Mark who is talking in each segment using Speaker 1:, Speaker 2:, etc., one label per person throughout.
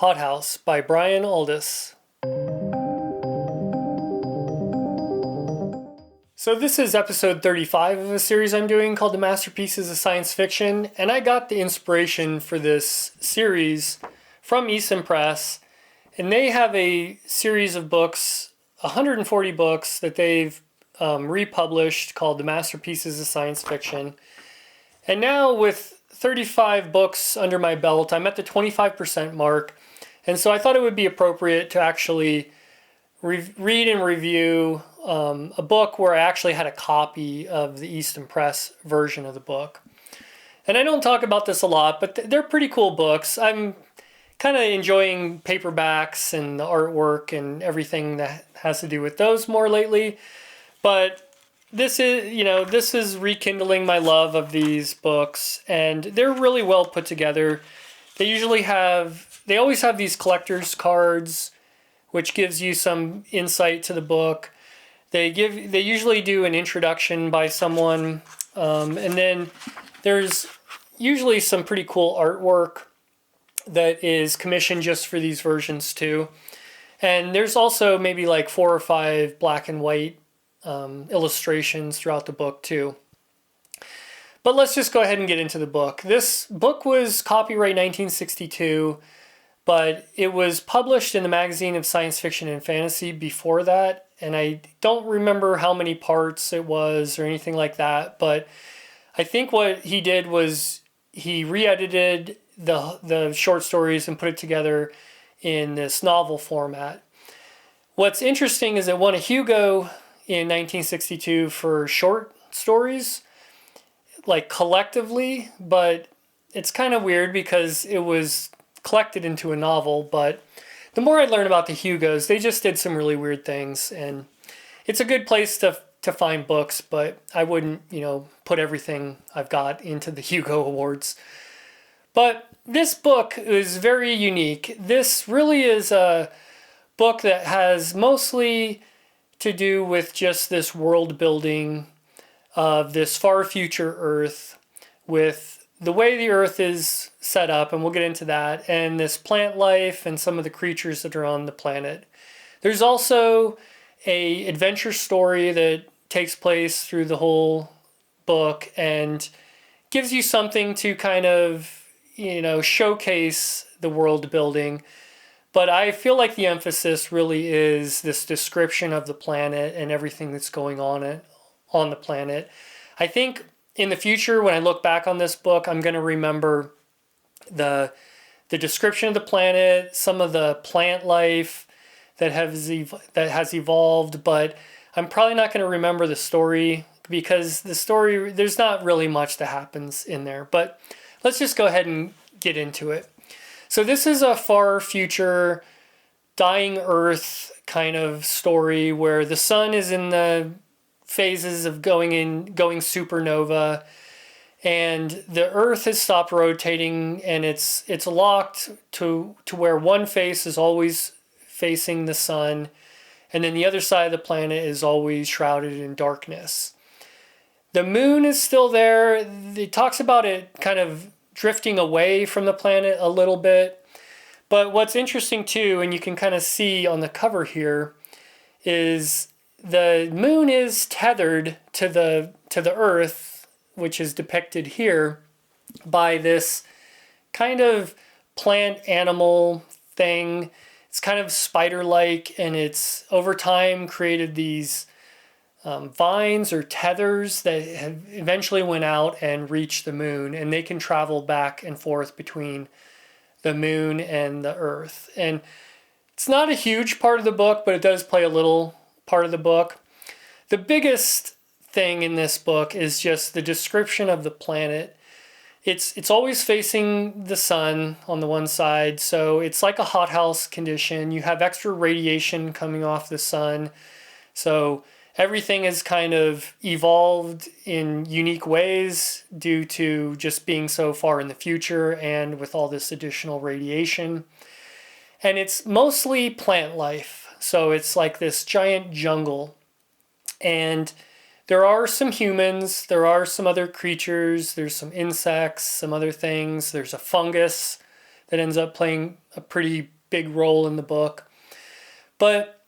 Speaker 1: Hothouse by Brian Aldiss. So this is episode 35 of a series I'm doing called The Masterpieces of Science Fiction, and I got the inspiration for this series from Easton Press, and they have a series of books, 140 books that they've republished called The Masterpieces of Science Fiction. And now with 35 books under my belt, I'm at the 25% mark, and so I thought it would be appropriate to actually read and review a book where I actually had a copy of the Easton Press version of the book. And I don't talk about this a lot, but they're pretty cool books. I'm kind of enjoying paperbacks and the artwork and everything that has to do with those more lately. But this is rekindling my love of these books, and they're really well put together. They always have these collector's cards, which gives you some insight to the book. They usually do an introduction by someone, and then there's usually some pretty cool artwork that is commissioned just for these versions too. And there's also maybe like 4 or 5 black and white illustrations throughout the book too. But let's just go ahead and get into the book. This book was copyright 1962, but it was published in the Magazine of Science Fiction and Fantasy before that, and I don't remember how many parts it was or anything like that, but I think what he did was he re-edited the short stories and put it together in this novel format. What's interesting is it won a Hugo in 1962 for short stories, like collectively, but it's kind of weird because it was collected into a novel. But the more I learn about the Hugos, they just did some really weird things, and it's a good place to find books, but I wouldn't, put everything I've got into the Hugo Awards. But this book is very unique. This really is a book that has mostly to do with just this world building of this far future Earth, with the way the Earth is set up, and we'll get into that, and this plant life and some of the creatures that are on the planet. There's also a adventure story that takes place through the whole book and gives you something to kind of, showcase the world building. But I feel like the emphasis really is this description of the planet and everything that's going on the planet. I think in the future, when I look back on this book, I'm going to remember the description of the planet, some of the plant life that has evolved, but I'm probably not going to remember the story, because the story, there's not really much that happens in there. But let's just go ahead and get into it. So this is a far future, dying Earth kind of story where the sun is in the phases of going supernova, and the Earth has stopped rotating, and it's locked to where one face is always facing the sun, and then the other side of the planet is always shrouded in darkness. The moon is still there. It talks about it kind of drifting away from the planet a little bit. But what's interesting too, and you can kind of see on the cover here, is the moon is tethered to the Earth, which is depicted here by this kind of plant animal thing. It's kind of spider-like, and it's over time created these vines or tethers that have eventually went out and reached the moon, and they can travel back and forth between the moon and the Earth. And it's not a huge part of the book, but it does play a little part of the book. The biggest thing in this book is just the description of the planet. It's always facing the sun on the one side, so it's like a hothouse condition. You have extra radiation coming off the sun, so everything has kind of evolved in unique ways due to just being so far in the future and with all this additional radiation. And it's mostly plant life, so it's like this giant jungle. And there are some humans, there are some other creatures, there's some insects, some other things. There's a fungus that ends up playing a pretty big role in the book. But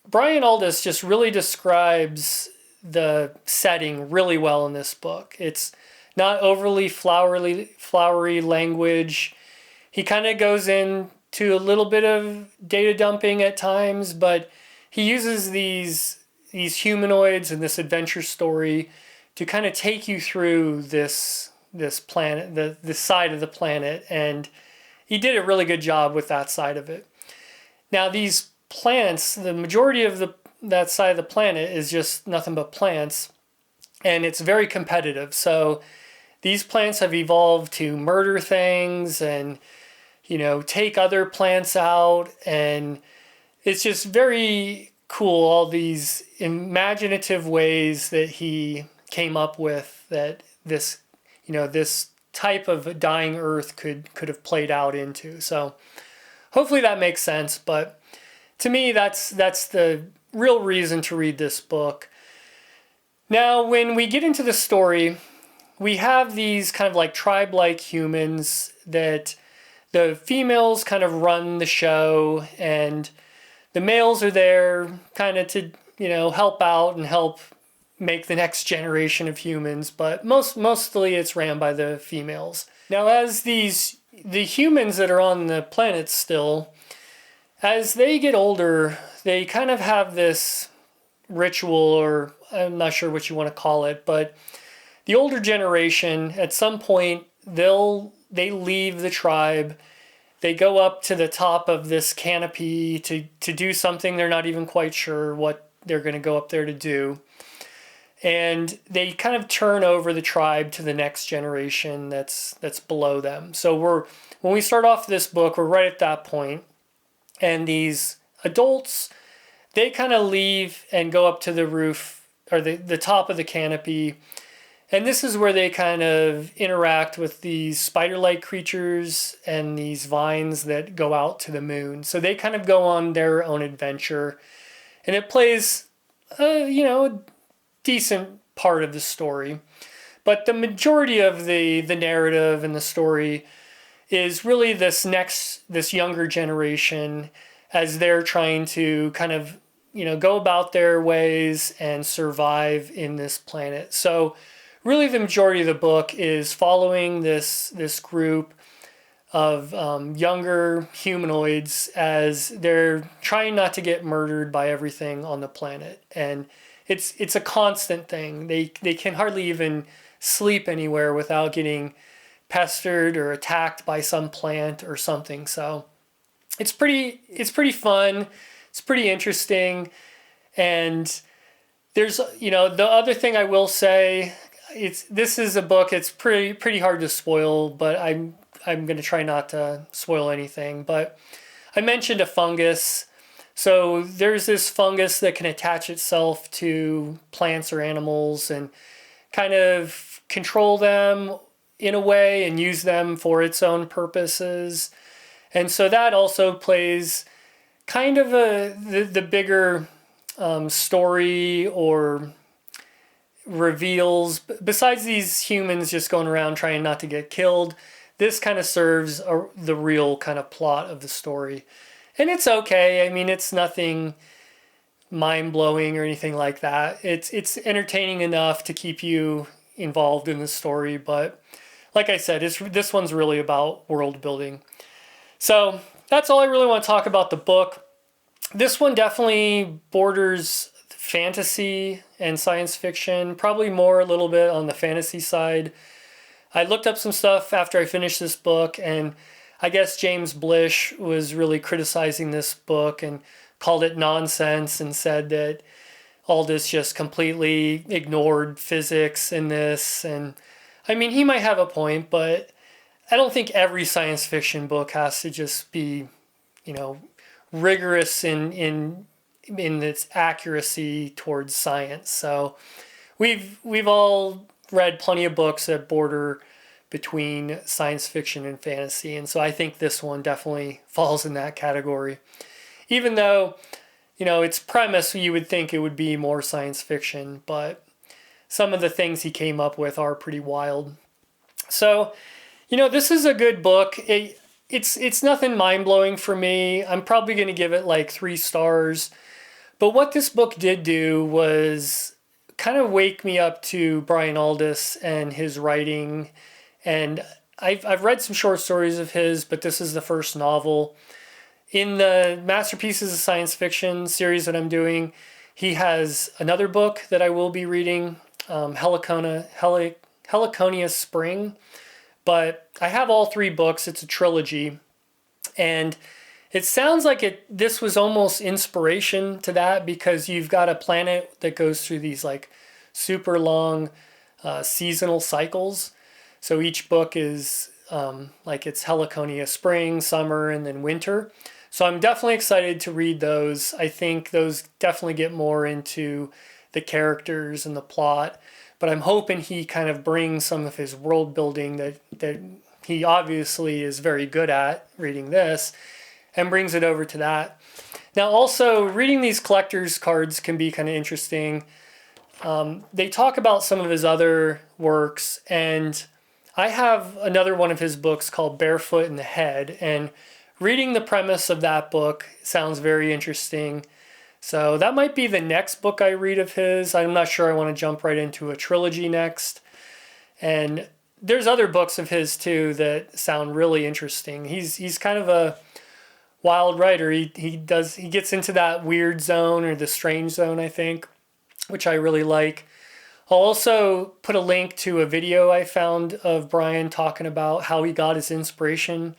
Speaker 1: Brian Aldiss just really describes the setting really well in this book. It's not overly flowery language. He kind of goes into a little bit of data dumping at times, but he uses these humanoids and this adventure story to kind of take you through this planet, the side of the planet, and he did a really good job with that side of it. Now these plants, the majority of that side of the planet is just nothing but plants, and it's very competitive. So these plants have evolved to murder things and, take other plants out, and it's just very cool, all these imaginative ways that he came up with that this type of dying Earth could have played out into. So hopefully that makes sense, but to me that's the real reason to read this book. Now, when we get into the story, we have these kind of like tribe-like humans that the females kind of run the show, and the males are there kind of to, help out and help make the next generation of humans, but mostly it's ran by the females. Now, as the humans that are on the planet still, as they get older, they kind of have this ritual, or I'm not sure what you want to call it, but the older generation, at some point, they leave the tribe. They go up to the top of this canopy to do something they're not even quite sure what they're going to go up there to do. And they kind of turn over the tribe to the next generation that's below them. So when we start off this book, we're right at that point. And these adults, they kind of leave and go up to the roof, or the top of the canopy. And this is where they kind of interact with these spider-like creatures and these vines that go out to the moon. So they kind of go on their own adventure. And it plays, a decent part of the story. But the majority of the narrative and the story is really this younger generation, as they're trying to kind of, go about their ways and survive in this planet. So really the majority of the book is following this group of younger humanoids as they're trying not to get murdered by everything on the planet. And it's a constant thing. They can hardly even sleep anywhere without getting pestered or attacked by some plant or something. So it's pretty fun. It's pretty interesting. And there's, the other thing I will say, this is a book, it's pretty hard to spoil, but I'm going to try not to spoil anything. But I mentioned a fungus. So there's this fungus that can attach itself to plants or animals and kind of control them in a way and use them for its own purposes. And so that also plays kind of the bigger story or reveals. Besides these humans just going around trying not to get killed, this kind of serves the real kind of plot of the story. And it's okay. I mean, it's nothing mind-blowing or anything like that. It's entertaining enough to keep you involved in the story, but like I said, this one's really about world building. So that's all I really want to talk about the book. This one definitely borders fantasy and science fiction, probably more a little bit on the fantasy side. I looked up some stuff after I finished this book, and I guess James Blish was really criticizing this book and called it nonsense and said that Aldiss just completely ignored physics in this. And I mean, he might have a point, but I don't think every science fiction book has to just be, rigorous in its accuracy towards science. So we've all read plenty of books that border between science fiction and fantasy, and so I think this one definitely falls in that category. Even though, its premise, you would think it would be more science fiction, but some of the things he came up with are pretty wild. So, this is a good book. it's nothing mind-blowing for me. I'm probably going to give it like 3 stars. But what this book did do was kind of wake me up to Brian Aldiss and his writing. And I've read some short stories of his, but this is the first novel. In the Masterpieces of Science Fiction series that I'm doing, he has another book that I will be reading, Heliconia Spring. But I have all 3 books. It's a trilogy. And it sounds like this was almost inspiration to that, because you've got a planet that goes through these like super long seasonal cycles. So each book is like it's Heliconia spring, summer, and then winter. So I'm definitely excited to read those. I think those definitely get more into the characters and the plot. But I'm hoping he kind of brings some of his world building that he obviously is very good at reading this, and brings it over to that. Now also, reading these collector's cards can be kind of interesting. They talk about some of his other works, and I have another one of his books called Barefoot in the Head, and reading the premise of that book sounds very interesting. So that might be the next book I read of his. I'm not sure I want to jump right into a trilogy next. And there's other books of his too that sound really interesting. He's kind of a wild writer. He gets into that weird zone, or the strange zone, I think, which I really like. I'll also put a link to a video I found of Brian talking about how he got his inspiration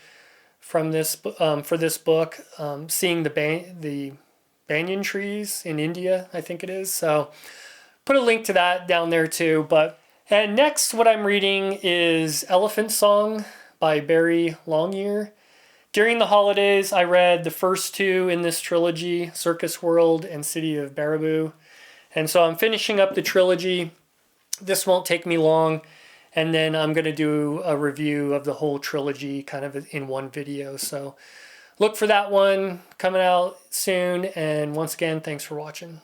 Speaker 1: from this for this book, seeing the banyan trees in India, I think it is. So put a link to that down there too. And next, what I'm reading is Elephant Song by Barry Longyear. During the holidays, I read the first 2 in this trilogy, Circus World and City of Baraboo. And so I'm finishing up the trilogy. This won't take me long. And then I'm going to do a review of the whole trilogy kind of in one video. So look for that one coming out soon. And once again, thanks for watching.